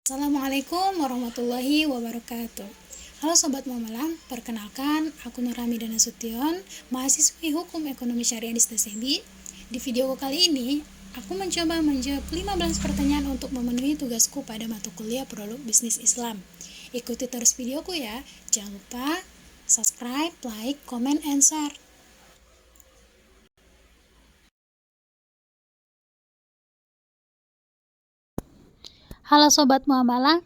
Assalamualaikum warahmatullahi wabarakatuh. Halo Sobat Muamalah, perkenalkan aku Nur Hamida Nasution, mahasiswi Hukum Ekonomi Syariah di STASEBI. Di video kali ini, aku mencoba menjawab 15 pertanyaan untuk memenuhi tugasku pada mata kuliah Produk Bisnis Islam. Ikuti terus videoku ya. Jangan lupa subscribe, like, comment, and share. Halo Sobat Muamalah,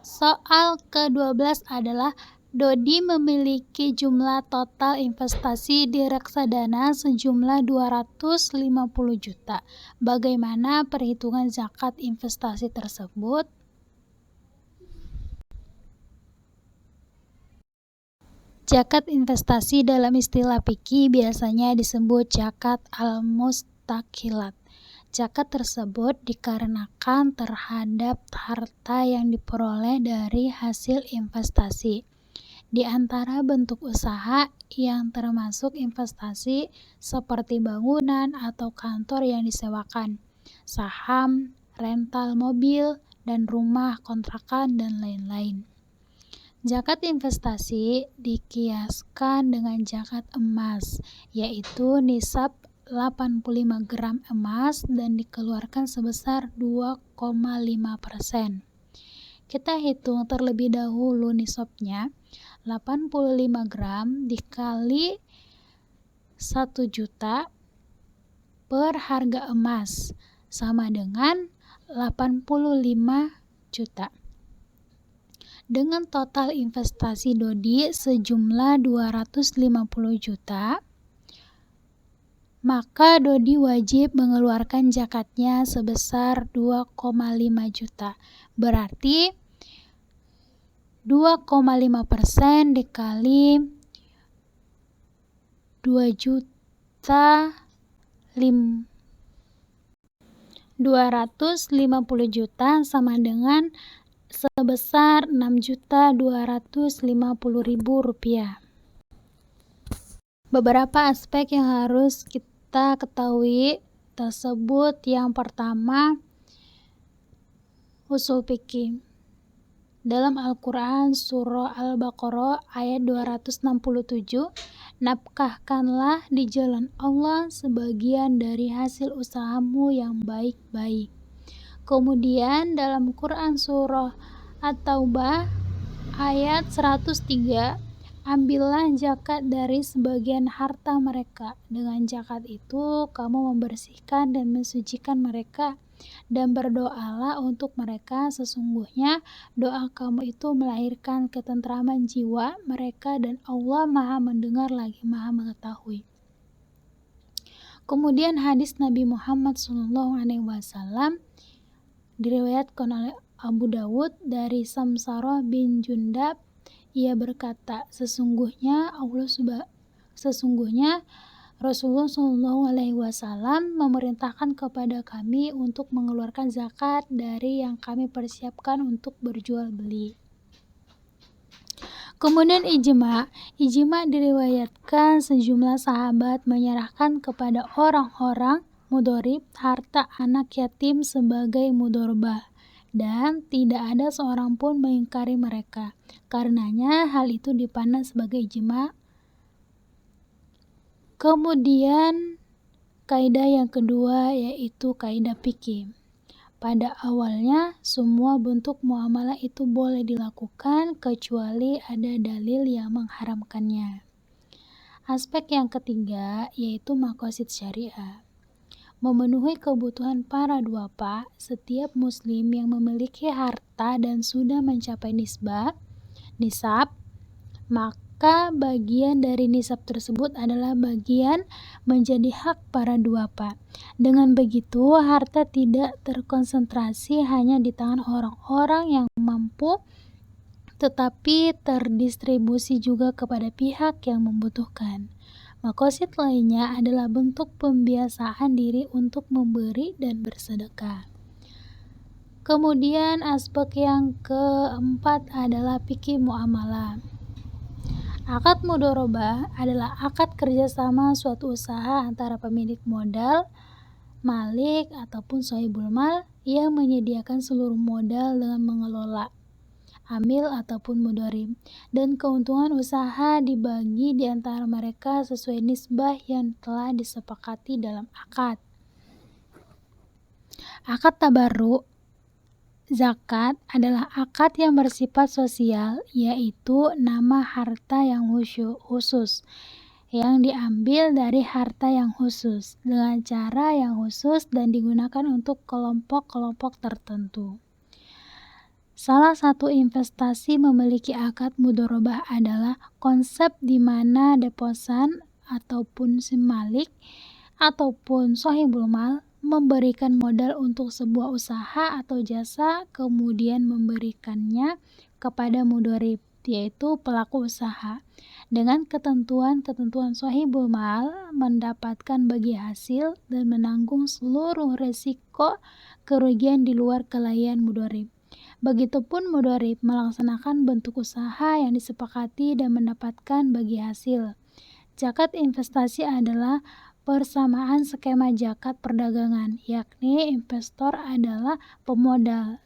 soal ke-12 adalah Dodi memiliki jumlah total investasi di reksadana sejumlah 250 juta. Bagaimana perhitungan zakat investasi tersebut? Zakat investasi dalam istilah fikih biasanya disebut zakat al-mustaqilat. Zakat tersebut dikarenakan terhadap harta yang diperoleh dari hasil investasi. Di antara bentuk usaha yang termasuk investasi seperti bangunan atau kantor yang disewakan, saham, rental mobil, dan rumah kontrakan, dan lain-lain. Zakat investasi dikiaskan dengan zakat emas, yaitu nisab 85 gram emas dan dikeluarkan sebesar 2,5%. Kita hitung terlebih dahulu nisabnya. 85 gram dikali 1 juta per harga emas sama dengan 85 juta. Dengan total investasi Dodi sejumlah 250 juta, maka Dodi wajib mengeluarkan zakatnya sebesar 2,5 juta. Berarti 2,5% dikali 250 juta sama dengan sebesar Rp6.250.000. Beberapa aspek yang harus kita ketahui tersebut. Yang pertama, usul fikih. Dalam Al-Quran Surah Al-Baqarah ayat 267, nafkahkanlah di jalan Allah sebagian dari hasil usahamu yang baik-baik. Kemudian dalam Quran Surah At-Taubah ayat 103, ambillah zakat dari sebagian harta mereka. Dengan zakat itu kamu membersihkan dan mensucikan mereka, dan berdoalah untuk mereka. Sesungguhnya doa kamu itu melahirkan ketentraman jiwa mereka, dan Allah Maha mendengar lagi Maha mengetahui. Kemudian hadis Nabi Muhammad SAW diriwayatkan oleh Abu Dawud dari Samsarah bin Jundab. Ia berkata, sesungguhnya Rasulullah SAW memerintahkan kepada kami untuk mengeluarkan zakat dari yang kami persiapkan untuk berjual beli. Kemudian ijma diriwayatkan sejumlah sahabat menyerahkan kepada orang-orang mudorib harta anak yatim sebagai mudorobah, dan tidak ada seorang pun mengingkari mereka. Karenanya hal itu dipandang sebagai ijma. Kemudian kaidah yang kedua yaitu kaidah fikih. Pada awalnya semua bentuk muamalah itu boleh dilakukan kecuali ada dalil yang mengharamkannya. Aspek yang ketiga yaitu maqasid syariah. Memenuhi kebutuhan para duafa, setiap muslim yang memiliki harta dan sudah mencapai nisab, maka bagian dari nisab tersebut adalah bagian menjadi hak para duafa. Dengan begitu, harta tidak terkonsentrasi hanya di tangan orang-orang yang mampu, tetapi terdistribusi juga kepada pihak yang membutuhkan. Maqasid lainnya adalah bentuk pembiasaan diri untuk memberi dan bersedekah. Kemudian aspek yang keempat adalah fikih muamalah. Akad mudharabah adalah akad kerjasama suatu usaha antara pemilik modal, Malik ataupun Sohibul Mal yang menyediakan seluruh modal dengan mengelola, amil ataupun mudharib, dan keuntungan usaha dibagi di antara mereka sesuai nisbah yang telah disepakati dalam akad. Akad tabarruk zakat adalah akad yang bersifat sosial, yaitu nama harta yang khusus yang diambil dari harta yang khusus dengan cara yang khusus dan digunakan untuk kelompok-kelompok tertentu. Salah satu investasi memiliki akad mudharabah adalah konsep di mana deposan ataupun si malik ataupun sohibul mal memberikan modal untuk sebuah usaha atau jasa, kemudian memberikannya kepada mudharib, yaitu pelaku usaha, dengan ketentuan-ketentuan sohibul mal mendapatkan bagi hasil dan menanggung seluruh resiko kerugian di luar kelainan mudharib. Begitupun mudharib melaksanakan bentuk usaha yang disepakati dan mendapatkan bagi hasil. Zakat investasi adalah persamaan skema zakat perdagangan, yakni investor adalah pemodal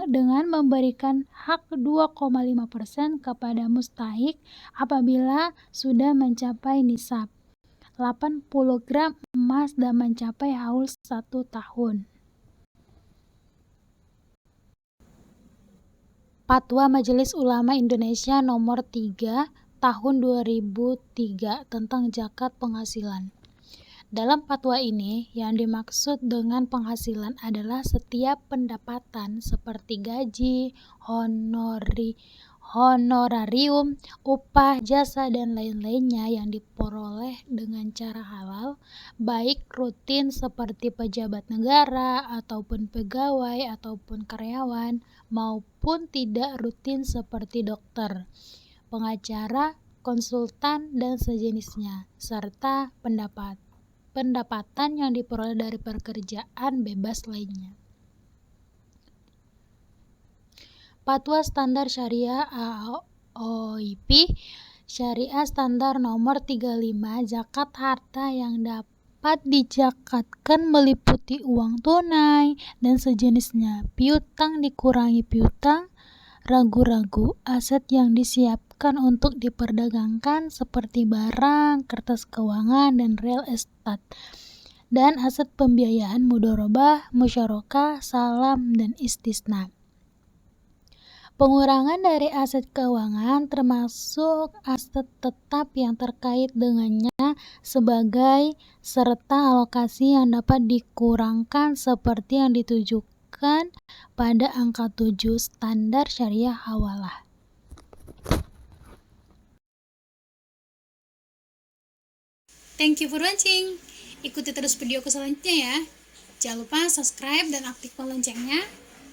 dengan memberikan hak 2,5% kepada mustahik apabila sudah mencapai nisab 80 gram emas dan mencapai haul 1 tahun. Fatwa Majelis Ulama Indonesia nomor 3 tahun 2003 tentang zakat penghasilan. Dalam fatwa ini, yang dimaksud dengan penghasilan adalah setiap pendapatan seperti gaji, honorarium, upah, jasa, dan lain-lainnya yang diperoleh dengan cara halal, baik rutin seperti pejabat negara, ataupun pegawai, ataupun karyawan, maupun tidak rutin seperti dokter, pengacara, konsultan, dan sejenisnya, serta pendapatan yang diperoleh dari pekerjaan bebas lainnya. Fatwa Standar Syariah AOIP Syariah Standar nomor 35, zakat harta yang dapat dizakatkan meliputi uang tunai dan sejenisnya, piutang dikurangi piutang, ragu-ragu, aset yang disiapkan untuk diperdagangkan seperti barang, kertas keuangan, dan real estate, dan aset pembiayaan mudharabah, musyarakah, salam, dan istisna. Pengurangan dari aset keuangan termasuk aset tetap yang terkait dengannya sebagai serta alokasi yang dapat dikurangkan seperti yang ditujukan pada angka 7 Standar Syariah Hawalah. Thank you for watching. Ikuti terus videoku selanjutnya ya. Jangan lupa subscribe dan aktifkan loncengnya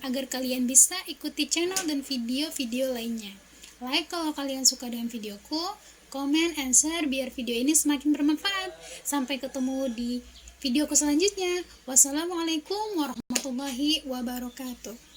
agar kalian bisa ikuti channel dan video-video lainnya. Like kalau kalian suka dengan videoku, comment and share biar video ini semakin bermanfaat. Sampai ketemu di videoku selanjutnya. Wassalamualaikum warahmatullahi wabarakatuh.